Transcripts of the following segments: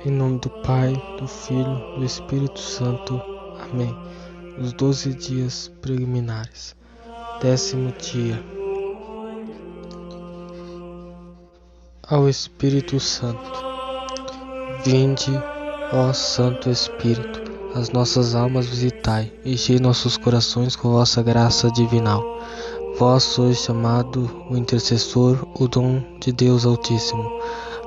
Em nome do Pai, do Filho, do Espírito Santo. Amém. Os 12 dias preliminares. 10º dia. Ao Espírito Santo. Vinde, ó Santo Espírito, as nossas almas visitai, enchei nossos corações com vossa graça divinal. Vós sois chamado o intercessor, o dom de Deus Altíssimo,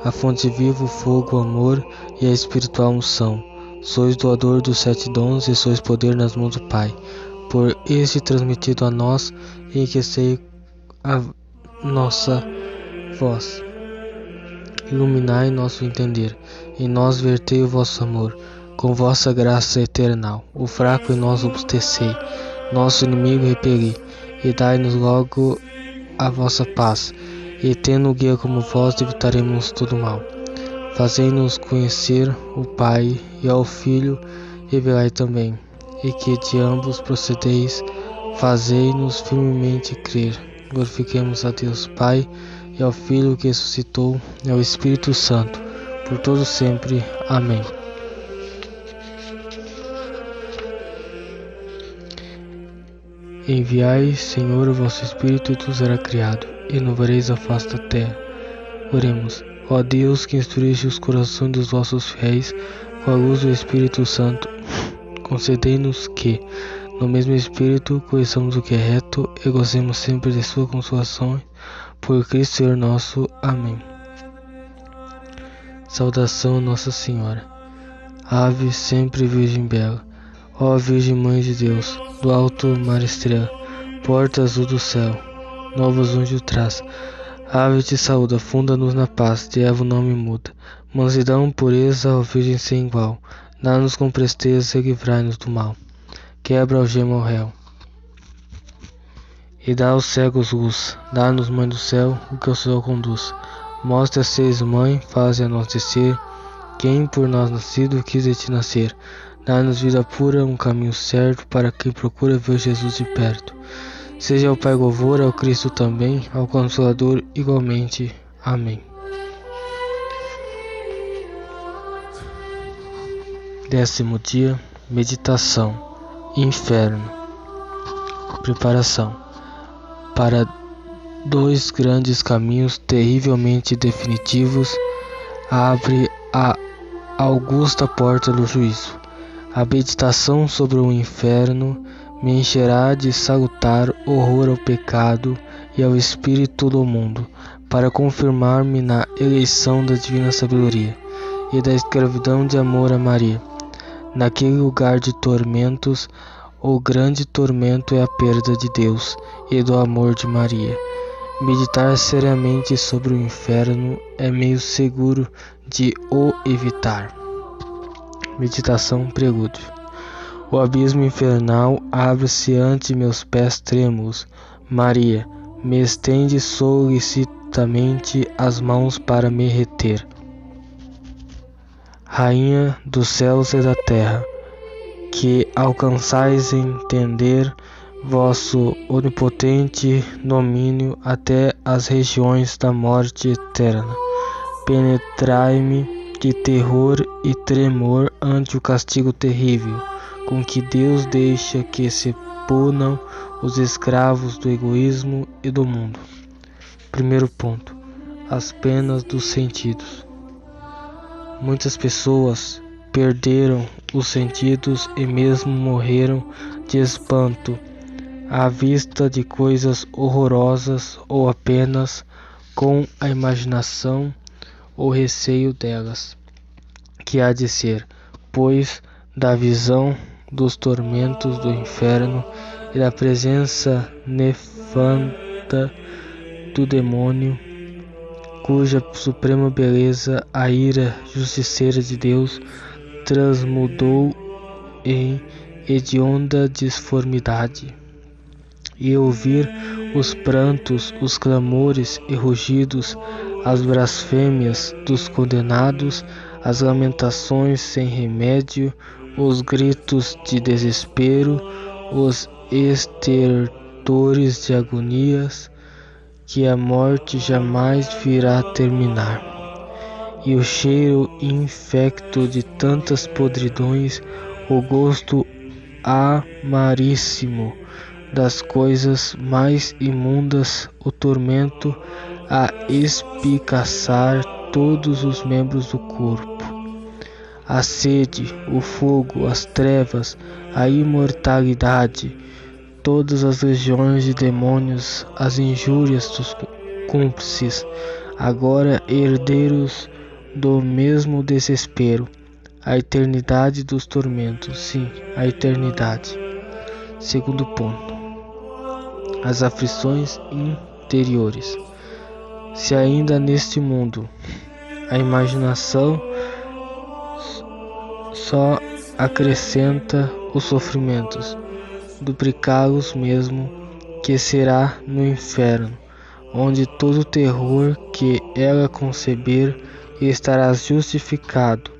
a fonte viva, o fogo, o amor e a espiritual unção. Sois doador dos 7 dons e sois poder nas mãos do Pai. Por este transmitido a nós, enriquecei a nossa voz. Iluminai nosso entender, em nós vertei o vosso amor, com vossa graça eternal. O fraco em nós obstecei, nosso inimigo repeli, e dai-nos logo a vossa paz, e tendo o guia como vós, evitaremos todo mal. Fazei-nos conhecer o Pai, e ao Filho revelai também, e que de ambos procedeis, fazei-nos firmemente crer. Glorifiquemos a Deus Pai, e ao Filho que ressuscitou, e ao Espírito Santo, por todo sempre. Amém. Enviai, Senhor, o vosso Espírito, e tudo será criado, e renovareis a face da terra. Oremos. Ó Deus, que instruíste os corações dos vossos fiéis com a luz do Espírito Santo, concedei-nos que, no mesmo Espírito, conheçamos o que é reto e gozemos sempre de sua consolação. Por Cristo Senhor nosso. Amém. Saudação a Nossa Senhora. Ave sempre Virgem Bela, ó Virgem Mãe de Deus, do alto mar estrela, porta azul do céu, novos anjos traz. Ave te saúda, funda-nos na paz, de Eva o nome muda. Mansidão, pureza, ó Virgem sem igual, dá-nos com presteza e livrai-nos do mal. Quebra algema ao réu, e dá aos cegos luz. Dá-nos, Mãe do céu, o que ao céu conduz. Mostra seis, Mãe, faze a nós descer, quem por nós nascido quis de ti nascer. Dá-nos vida pura, um caminho certo, para quem procura ver Jesus de perto. Seja ao Pai louvor, ao Cristo também, ao Consolador igualmente. Amém. 10º dia, meditação. Inferno. Preparação. Para 2 grandes caminhos terrivelmente definitivos, abre a augusta porta do juízo. A meditação sobre o inferno me encherá de salutar horror ao pecado e ao espírito do mundo, para confirmar-me na eleição da divina sabedoria e da escravidão de amor a Maria. Naquele lugar de tormentos, o grande tormento é a perda de Deus e do amor de Maria. Meditar seriamente sobre o inferno é meio seguro de o evitar. Meditação prelúdio. O abismo infernal abre-se ante meus pés trêmulos. Maria, me estende solicitamente as mãos para me reter. Rainha dos céus e da terra, que alcançais entender vosso onipotente domínio até as regiões da morte eterna, penetrai-me de terror e tremor ante o castigo terrível com que Deus deixa que se punam os escravos do egoísmo e do mundo. Primeiro ponto: as penas dos sentidos. Muitas pessoas perderam os sentidos e mesmo morreram de espanto à vista de coisas horrorosas ou apenas com a imaginação ou receio delas, que há de ser, pois, da visão dos tormentos do inferno e da presença nefanda do demônio, cuja suprema beleza a ira justiceira de Deus transmudou em hedionda disformidade, e ouvir os prantos, os clamores e rugidos, as blasfêmias dos condenados, as lamentações sem remédio, os gritos de desespero, os estertores de agonias, que a morte jamais virá terminar. e o cheiro infecto de tantas podridões, o gosto amaríssimo das coisas mais imundas, o tormento a espicaçar todos os membros do corpo, a sede, o fogo, as trevas, a imortalidade, todas as legiões de demônios, as injúrias dos cúmplices, agora herdeiros do mesmo desespero, a eternidade dos tormentos, sim, a eternidade. Segundo ponto, as aflições interiores. Se ainda neste mundo a imaginação só acrescenta os sofrimentos, duplicá-los mesmo, que será no inferno, onde todo terror que ela conceber estará justificado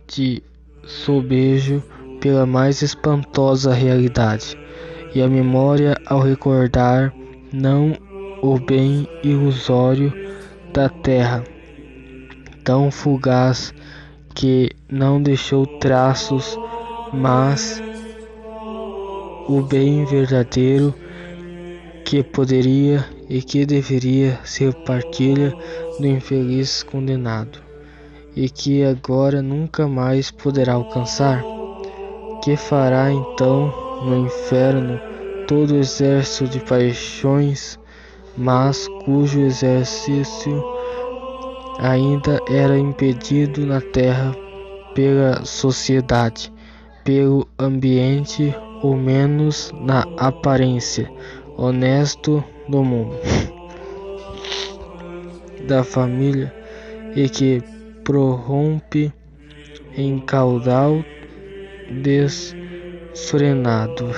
de sobejo pela mais espantosa realidade, e a memória ao recordar não o bem ilusório da terra, tão fugaz que não deixou traços, mas o bem verdadeiro que poderia e que deveria ser partilha do infeliz condenado, e que agora nunca mais poderá alcançar. Que fará então no inferno todo o exército de paixões, mas cujo exercício ainda era impedido na terra pela sociedade, pelo ambiente, ou menos na aparência honesto do mundo, da família, e que prorrompe em caudal desfrenado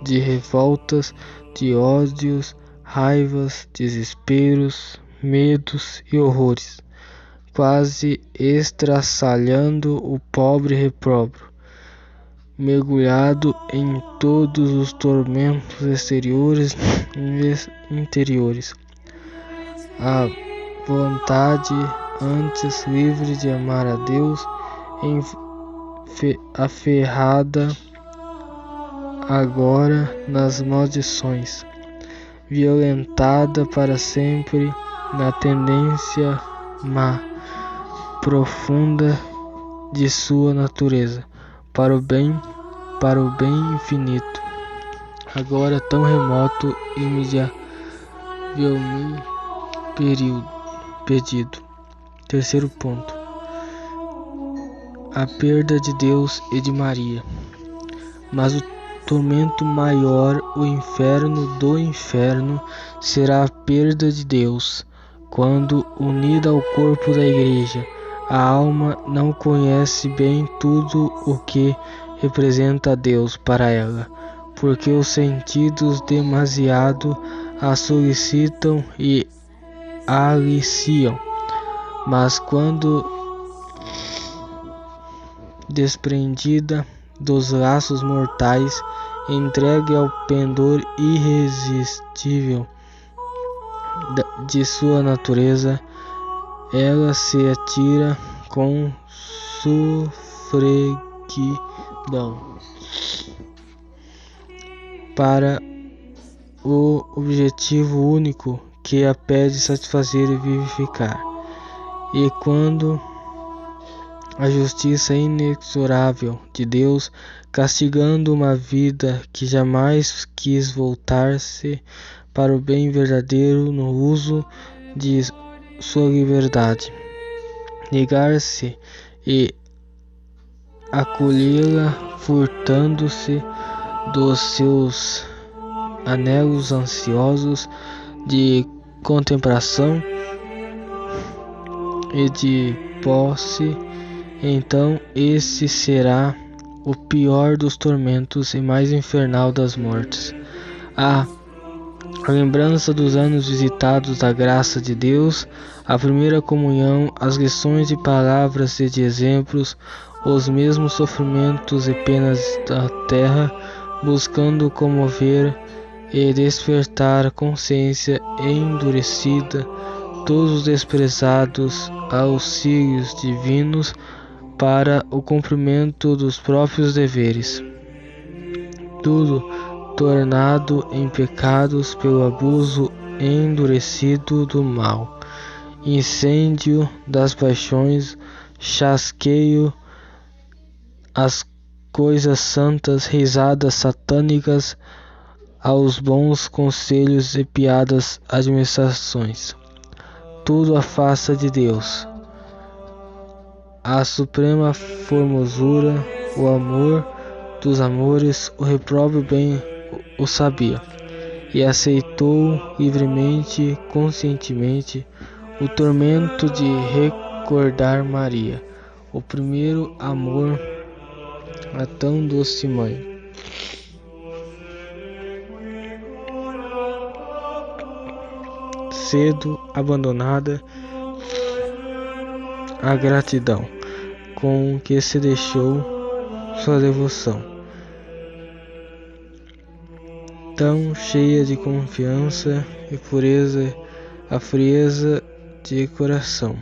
de revoltas, de ódios, raivas, desesperos, medos e horrores, quase estraçalhando o pobre repróbrio, mergulhado em todos os tormentos exteriores e interiores. A vontade, antes livre de amar a Deus, aferrada agora nas maldições, violentada para sempre na tendência má, profunda de sua natureza, para o bem infinito, agora tão remoto e imediavelmente pedido. Terceiro ponto, a perda de Deus e de Maria. Mas o tormento maior, o inferno do inferno, será a perda de Deus, quando, unida ao corpo da Igreja, a alma não conhece bem tudo o que representa Deus para ela, porque os sentidos demasiado a solicitam e a aliciam. Mas quando desprendida dos laços mortais, entregue ao pendor irresistível de sua natureza, ela se atira com sofreguidão para o objetivo único que a pede satisfazer e vivificar. E quando a justiça inexorável de Deus, castigando uma vida que jamais quis voltar-se para o bem verdadeiro no uso de sua liberdade, negar-se e acolhê-la, furtando-se dos seus anelos ansiosos de contemplação e de posse, então esse será o pior dos tormentos e mais infernal das mortes. A lembrança dos anos visitados da graça de Deus, a primeira comunhão, as lições de palavras e de exemplos, os mesmos sofrimentos e penas da terra, buscando comover e despertar a consciência endurecida todos os desprezados auxílios divinos para o cumprimento dos próprios deveres, tudo tornado em pecados pelo abuso endurecido do mal, incêndio das paixões, chasqueio às coisas santas, risadas satânicas aos bons conselhos e piadas administrações. Tudo afasta de Deus a suprema formosura, o amor dos amores, o reprove bem o sabia, e aceitou livremente, conscientemente, o tormento de recordar Maria, o primeiro amor a tão doce mãe. Cedo abandonada a gratidão com que se deixou sua devoção, tão cheia de confiança e pureza, a frieza de coração,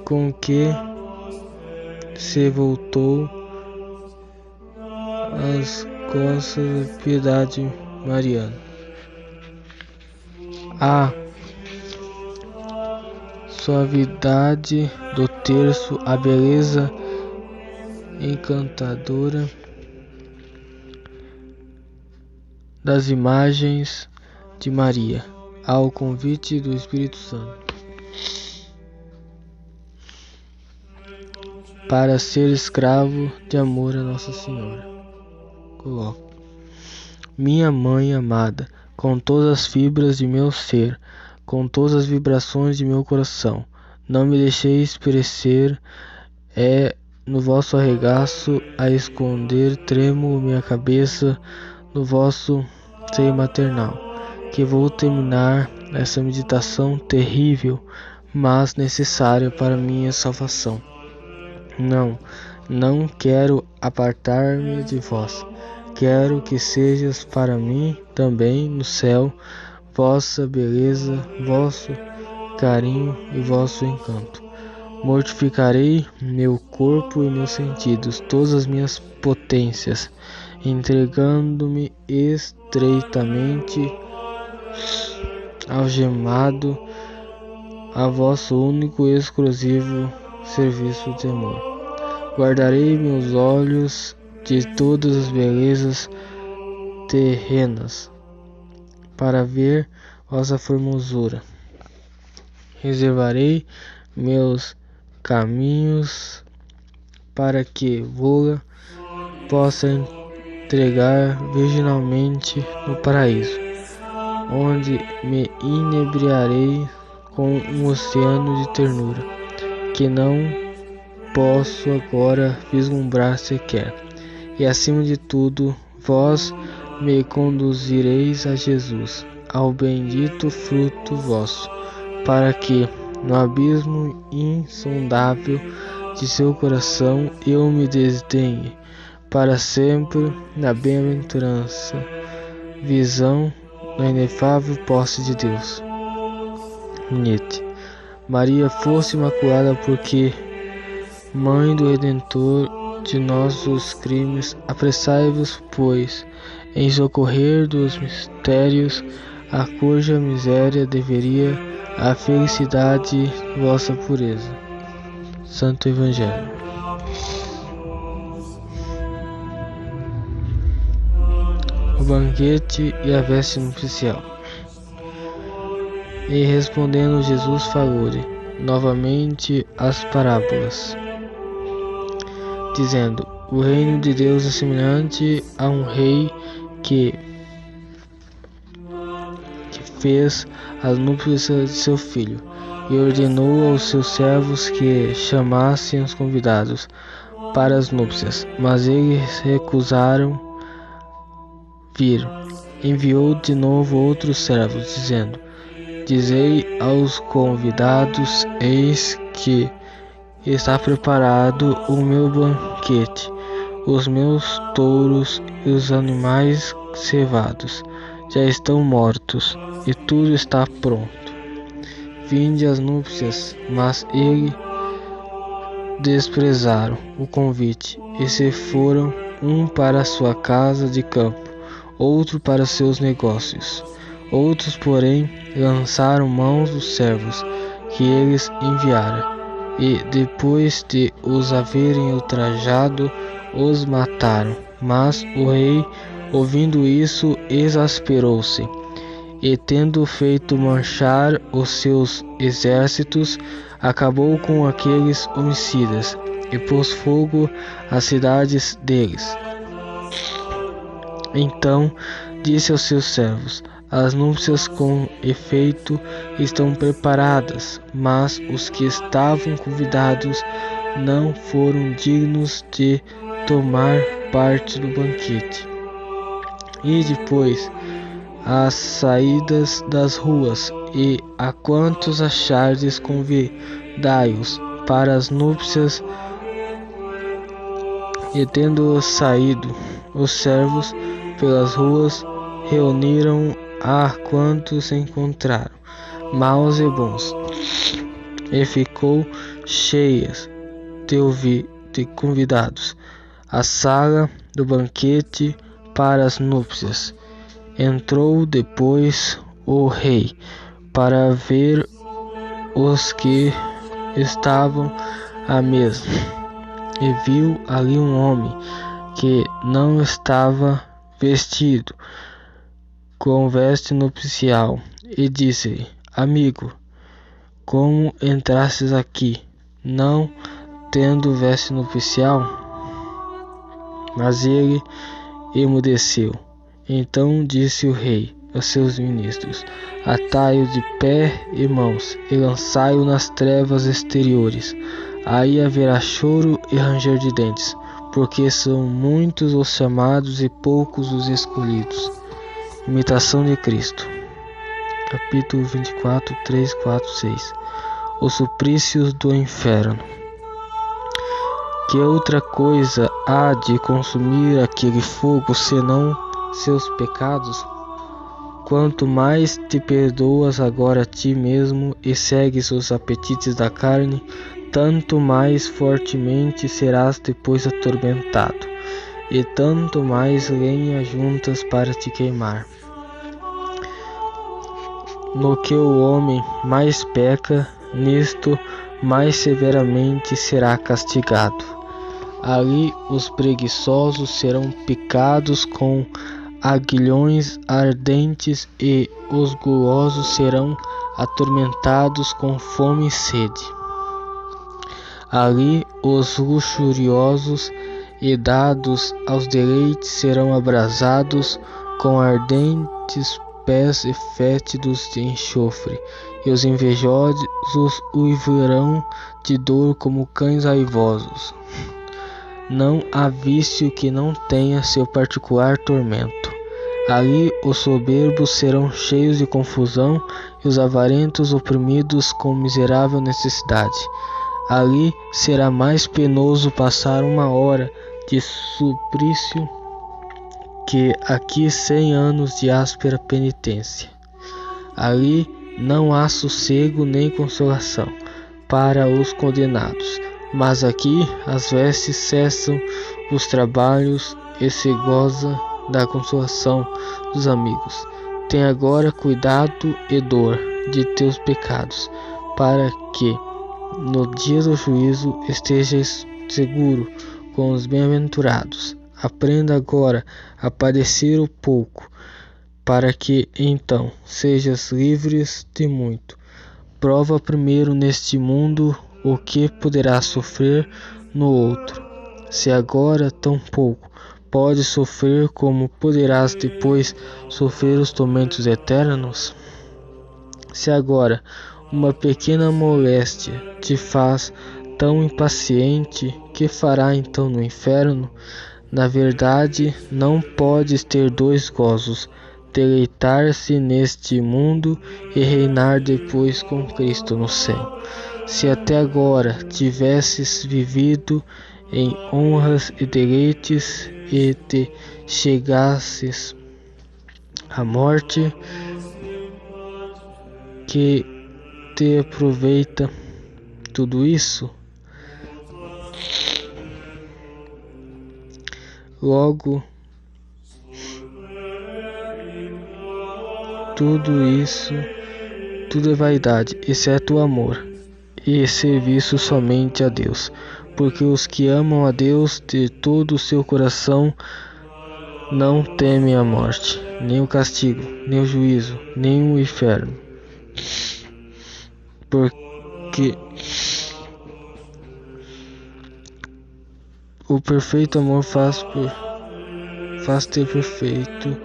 com que se voltou às costas da piedade mariana. A suavidade do terço, a beleza encantadora das imagens de Maria, ao convite do Espírito Santo, para ser escravo de amor a Nossa Senhora. Coloco: minha mãe amada, com todas as fibras de meu ser, com todas as vibrações de meu coração, não me deixeis perecer, no vosso arregaço a esconder trêmulo minha cabeça no vosso seio maternal, que vou terminar essa meditação terrível, mas necessária para minha salvação. Não quero apartar-me de vós. Quero que sejas para mim também no céu vossa beleza, vosso carinho e vosso encanto. Mortificarei meu corpo e meus sentidos, todas as minhas potências, entregando-me estreitamente algemado a vosso único e exclusivo serviço de amor. Guardarei meus olhos de todas as belezas terrenas, para ver vossa formosura. Reservarei meus caminhos para que vô-la possa entregar virginalmente no paraíso, onde me inebriarei com um oceano de ternura, que não posso agora vislumbrar sequer. E acima de tudo, vós me conduzireis a Jesus, ao bendito fruto vosso, para que, no abismo insondável de seu coração, eu me desdenhe para sempre na bem-aventurança, visão da inefável posse de Deus. Nietzsche. Maria fosse imaculada porque, Mãe do Redentor de nossos crimes, apressai-vos, pois, em socorrer dos mistérios, a cuja miséria deveria a felicidade de vossa pureza. Santo Evangelho. O banquete e a veste nupcial. E respondendo Jesus falou-lhe novamente as parábolas, dizendo: o reino de Deus é semelhante a um rei que fez as núpcias de seu filho, e ordenou aos seus servos que chamassem os convidados para as núpcias, mas eles recusaram vir. Enviou de novo outros servos, dizendo: dizei aos convidados, eis que está preparado o meu banquete, os meus touros e os animais cevados já estão mortos, e tudo está pronto. Vinde às núpcias, mas eles desprezaram o convite, e se foram, um para a sua casa de campo, outro para seus negócios. Outros, porém, lançaram mãos dos servos que eles enviaram, e depois de os haverem ultrajado, os mataram. Mas o rei, ouvindo isso, exasperou-se, e tendo feito marchar os seus exércitos, acabou com aqueles homicidas, e pôs fogo às cidades deles. Então disse aos seus servos: as núpcias com efeito estão preparadas, mas os que estavam convidados não foram dignos de tomar parte do banquete. E depois às saídas das ruas, e a quantos achardes convidai-os para as núpcias. E tendo saído os servos pelas ruas, reuniram a quantos encontraram, maus e bons, e ficou cheia de convidados a sala do banquete para as núpcias. Entrou depois o rei para ver os que estavam à mesa, e viu ali um homem que não estava vestido com veste nupcial, e disse-lhe: amigo, como entrastes aqui, não tendo veste nupcial? Mas ele emudeceu. Então disse o rei aos seus ministros: atai-o de pé e mãos, e lançai-o nas trevas exteriores. Aí haverá choro e ranger de dentes, porque são muitos os chamados e poucos os escolhidos. Imitação de Cristo. Capítulo 24, 3, 4, 6. Os suplícios do inferno. Que outra coisa há de consumir aquele fogo, senão seus pecados? Quanto mais te perdoas agora a ti mesmo e segues os apetites da carne, tanto mais fortemente serás depois atormentado, e tanto mais lenha juntas para te queimar. No que o homem mais peca, nisto mais severamente será castigado. Ali os preguiçosos serão picados com aguilhões ardentes, e os gulosos serão atormentados com fome e sede. Ali os luxuriosos e dados aos deleites serão abrasados com ardentes pés e fétidos de enxofre, e os invejosos uivarão de dor como cães raivosos. Não há vício que não tenha seu particular tormento. Ali os soberbos serão cheios de confusão, e os avarentos oprimidos com miserável necessidade. Ali será mais penoso passar 1 hora de suplício que aqui 100 anos de áspera penitência. Ali não há sossego nem consolação para os condenados, mas aqui as vestes cessam os trabalhos e se goza da consolação dos amigos. Tem agora cuidado e dor de teus pecados, para que no dia do juízo estejas seguro com os bem-aventurados. Aprenda agora a padecer o pouco, para que então sejas livres de muito. Prova primeiro neste mundo o que poderás sofrer no outro. Se agora tão pouco podes sofrer, como poderás depois sofrer os tormentos eternos? Se agora uma pequena moléstia te faz tão impaciente, que fará então no inferno? Na verdade, não podes ter 2 gozos: deleitar-se neste mundo e reinar depois com Cristo no céu. Se até agora tivesses vivido em honras e deleites, e te chegasses a morte que te aproveita tudo isso? Logo, tudo é vaidade, exceto o amor, e serviço somente a Deus. Porque os que amam a Deus de todo o seu coração não temem a morte, nem o castigo, nem o juízo, nem o inferno. Porque o perfeito amor faz ter perfeito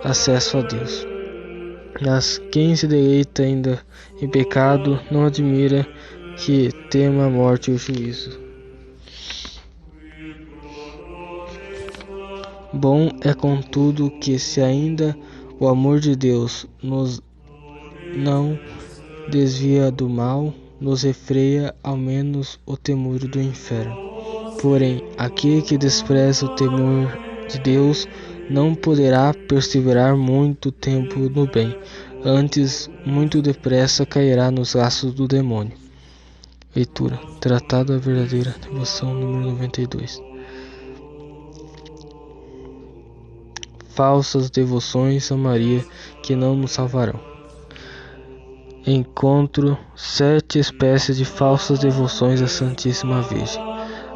acesso a Deus. Mas quem se deleita ainda em pecado não admira que tema a morte e o juízo. Bom é, contudo, que se ainda o amor de Deus nos não desvia do mal, nos refreia ao menos o temor do inferno. Porém, aquele que despreza o temor de Deus não poderá perseverar muito tempo no bem, antes muito depressa cairá nos laços do demônio. Leitura: Tratado da Verdadeira Devoção, número 92. Falsas devoções a Maria que não nos salvarão. Encontro 7 espécies de falsas devoções à Santíssima Virgem,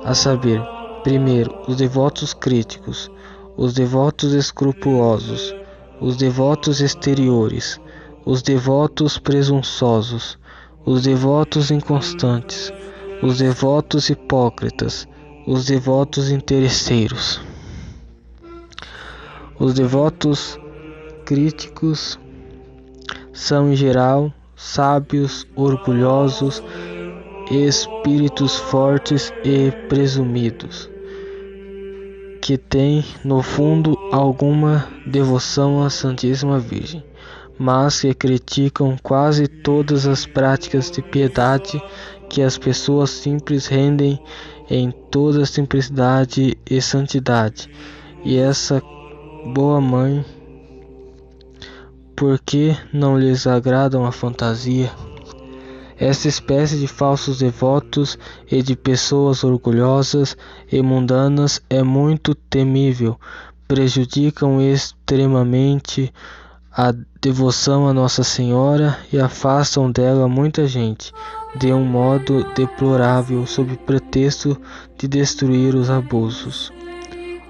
a saber: primeiro, os devotos críticos, os devotos escrupulosos, os devotos exteriores, os devotos presunçosos, os devotos inconstantes, os devotos hipócritas, os devotos interesseiros. Os devotos críticos são, em geral, sábios, orgulhosos, espíritos fortes e presumidos, que têm, no fundo, alguma devoção à Santíssima Virgem, mas que criticam quase todas as práticas de piedade que as pessoas simples rendem em toda simplicidade e santidade. E essa boa mãe, por que não lhes agradam a fantasia? Essa espécie de falsos devotos e de pessoas orgulhosas e mundanas é muito temível, prejudicam extremamente a devoção a Nossa Senhora e afastam dela muita gente, de um modo deplorável, sob pretexto de destruir os abusos.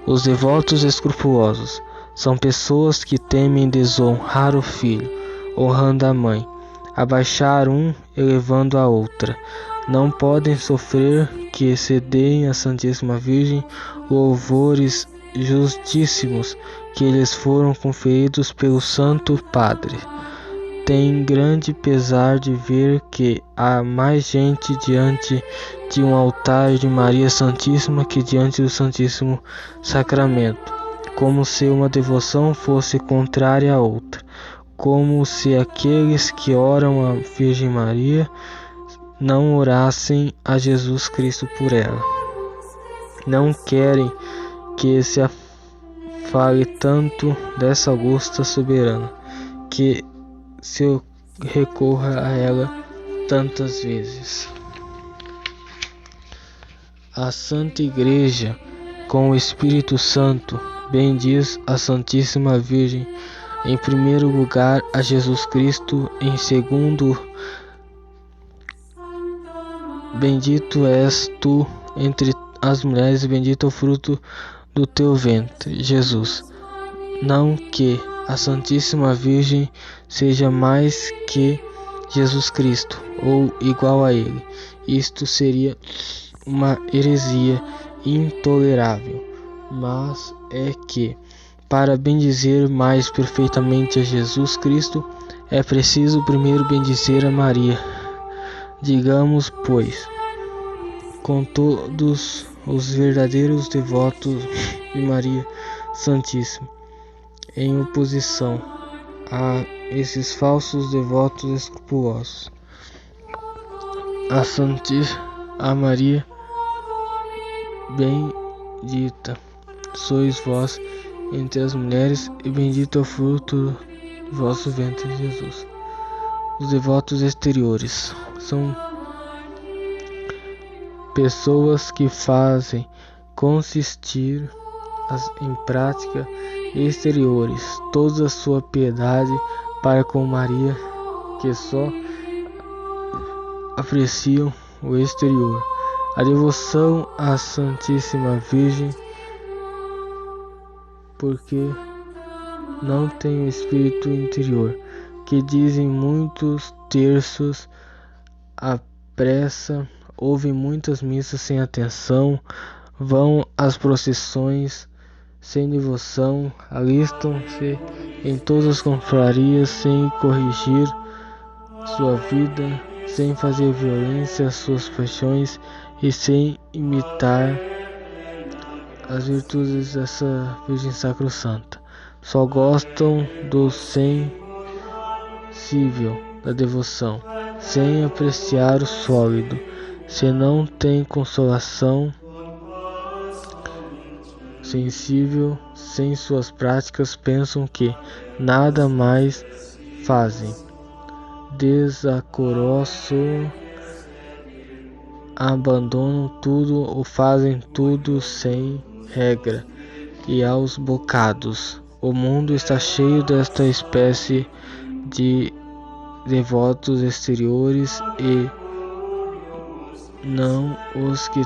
Os devotos escrupulosos são pessoas que temem desonrar o filho, honrando a mãe, abaixar um, elevando a outra. Não podem sofrer que se deem à Santíssima Virgem louvores justíssimos que lhes foram conferidos pelo Santo Padre. Tem grande pesar de ver que há mais gente diante de um altar de Maria Santíssima que diante do Santíssimo Sacramento, como se uma devoção fosse contrária à outra, como se aqueles que oram à Virgem Maria não orassem a Jesus Cristo por ela. Não querem que se fale tanto dessa augusta soberana, que se recorra a ela tantas vezes. A Santa Igreja, com o Espírito Santo, bendiz a Santíssima Virgem, em primeiro lugar a Jesus Cristo, em segundo, bendito és tu entre as mulheres, e bendito é o fruto do teu ventre, Jesus. Não que a Santíssima Virgem seja mais que Jesus Cristo, ou igual a ele. Isto seria uma heresia intolerável, mas é que, para bendizer mais perfeitamente a Jesus Cristo, é preciso primeiro bendizer a Maria. Digamos, pois, com todos os verdadeiros devotos de Maria Santíssima, em oposição a esses falsos devotos escrupulosos: a Maria bendita sois vós entre as mulheres, e bendito é o fruto do vosso ventre, Jesus. Os devotos exteriores são pessoas que fazem consistir em prática exteriores toda a sua piedade para com Maria, que só apreciam o exterior. A devoção à Santíssima Virgem, porque não tem o espírito interior, que dizem muitos terços à pressa, ouvem muitas missas sem atenção, vão às procissões sem devoção, alistam-se em todas as confrarias sem corrigir sua vida, sem fazer violência às suas paixões e sem imitar as virtudes dessa Virgem Sacrossanta. Só gostam do sensível, da devoção, sem apreciar o sólido. Se não tem consolação sensível, sem suas práticas, pensam que nada mais fazem. Desacoroçam, abandonam tudo ou fazem tudo sem regra e aos bocados. O mundo está cheio desta espécie de devotos exteriores e não os que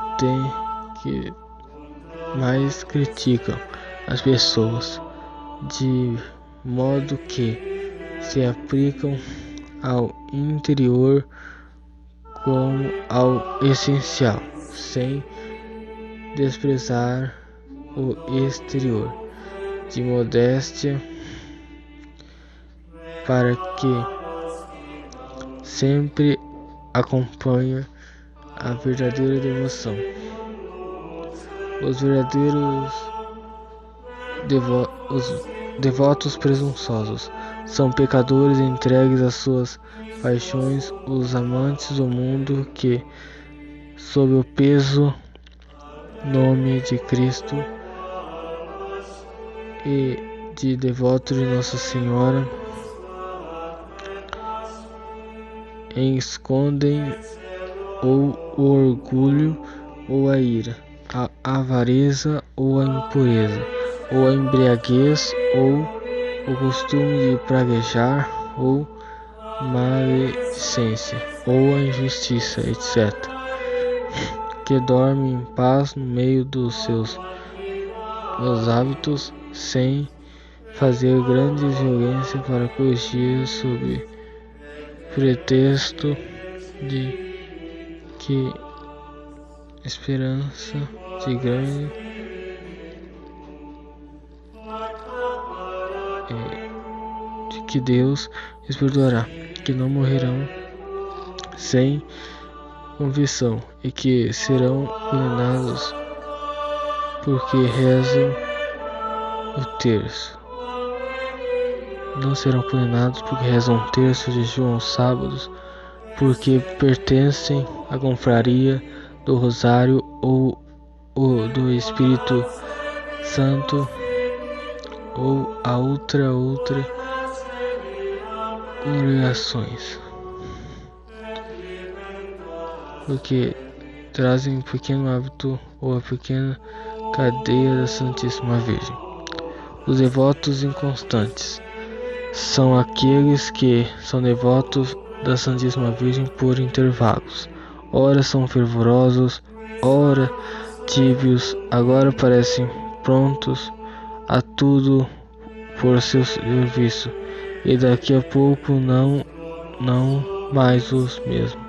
mais criticam as pessoas, de modo que se aplicam ao interior como ao essencial, sem desprezar o exterior, de modéstia, para que sempre acompanhe a verdadeira devoção. Os verdadeiros devotos presunçosos são pecadores entregues às suas paixões, os amantes do mundo que, sob o peso nome de Cristo e de devoto de Nossa Senhora, escondem ou o orgulho ou a ira, a avareza ou a impureza, ou a embriaguez, ou o costume de praguejar, ou maledicência, ou a injustiça, etc., que dormem em paz no meio dos seus hábitos, sem fazer grandes violências para corrigir sob pretexto de que esperança de grande de que Deus os perdoará, que não morrerão sem convicção e que serão condenados porque rezam o terço. Não serão condenados porque rezam um terço, jejuam aos sábados, porque pertencem à confraria do Rosário ou do Espírito Santo ou a outra congregações, porque trazem um pequeno hábito ou a pequena cadeia da Santíssima Virgem. Os devotos inconstantes são aqueles que são devotos da Santíssima Virgem por intervalos. Ora são fervorosos, ora tíbios, agora parecem prontos a tudo por seu serviço, e daqui a pouco não mais os mesmos.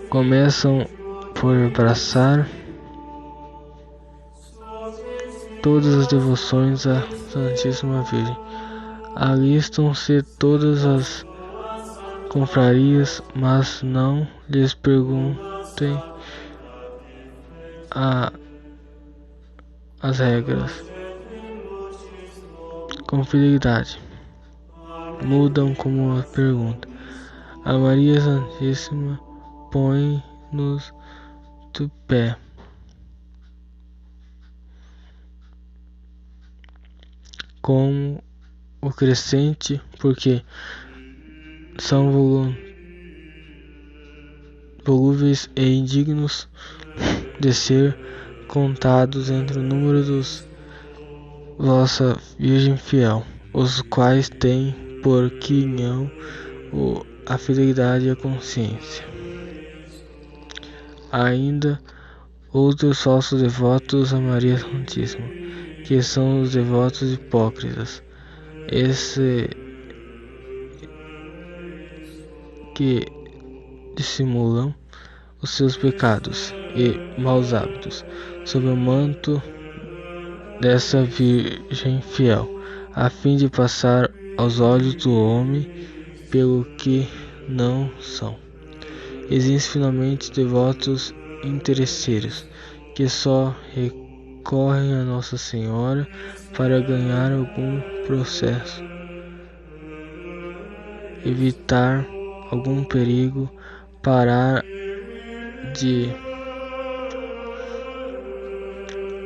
Começam por abraçar todas as devoções à Santíssima Virgem. Alistam-se todas as confrarias, mas não lhes perguntem as regras. Com fidelidade, mudam como a pergunta. A Maria Santíssima põe-nos de pé. como o crescente, porque são volúveis e indignos de ser contados entre o número dos vossa Virgem fiel, os quais têm por quinhão a fidelidade e a consciência. Ainda outros falsos devotos a Maria Santíssima, que são os devotos hipócritas, esse que dissimulam os seus pecados e maus hábitos sob o manto dessa Virgem fiel, a fim de passar aos olhos do homem pelo que não são. Existem finalmente devotos interesseiros, que só recorrem a Nossa Senhora para ganhar algum processo, evitar algum perigo, parar de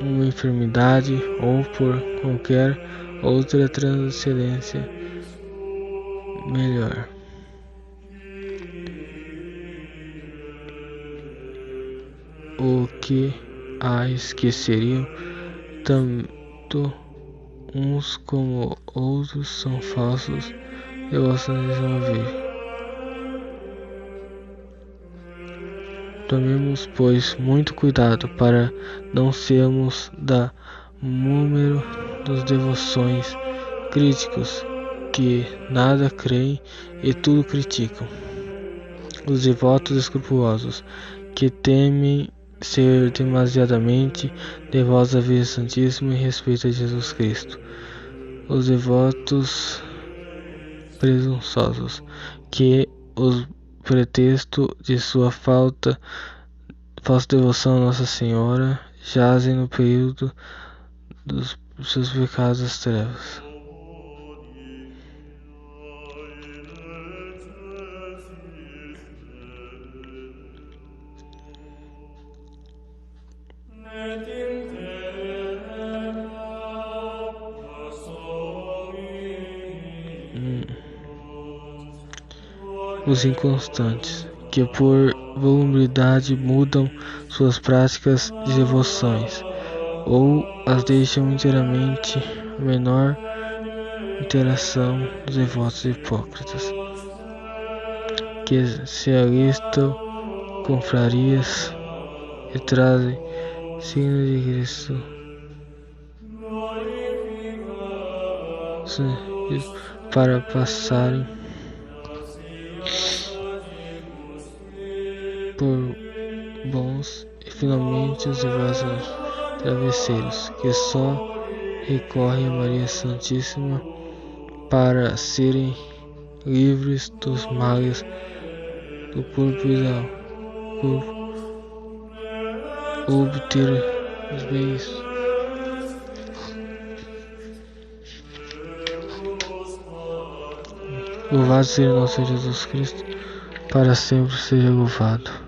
uma enfermidade ou por qualquer outra transcendência melhor. O que a esqueceriam, tanto uns como outros são falsos devocionais de uma Virgem. Tomemos, pois, muito cuidado para não sermos da número dos devoções críticos, que nada creem e tudo criticam. Os devotos escrupulosos, que temem ser demasiadamente devotos à Virgem Santíssima em respeito a Jesus Cristo. Os devotos presunçosos, que os pretexto de sua falsa devoção a Nossa Senhora jazem no período dos seus pecados das trevas. Os inconstantes, que por volubilidade mudam suas práticas de devoções, ou as deixam inteiramente, a menor interação dos devotos hipócritas, que se alistam confrarias e trazem signos de Cristo para passarem por bons, e finalmente os devotos travesseiros, que só recorrem a Maria Santíssima para serem livres dos males do corpo e da obter os bens. Louvado seja nosso Jesus Cristo, para sempre seja louvado.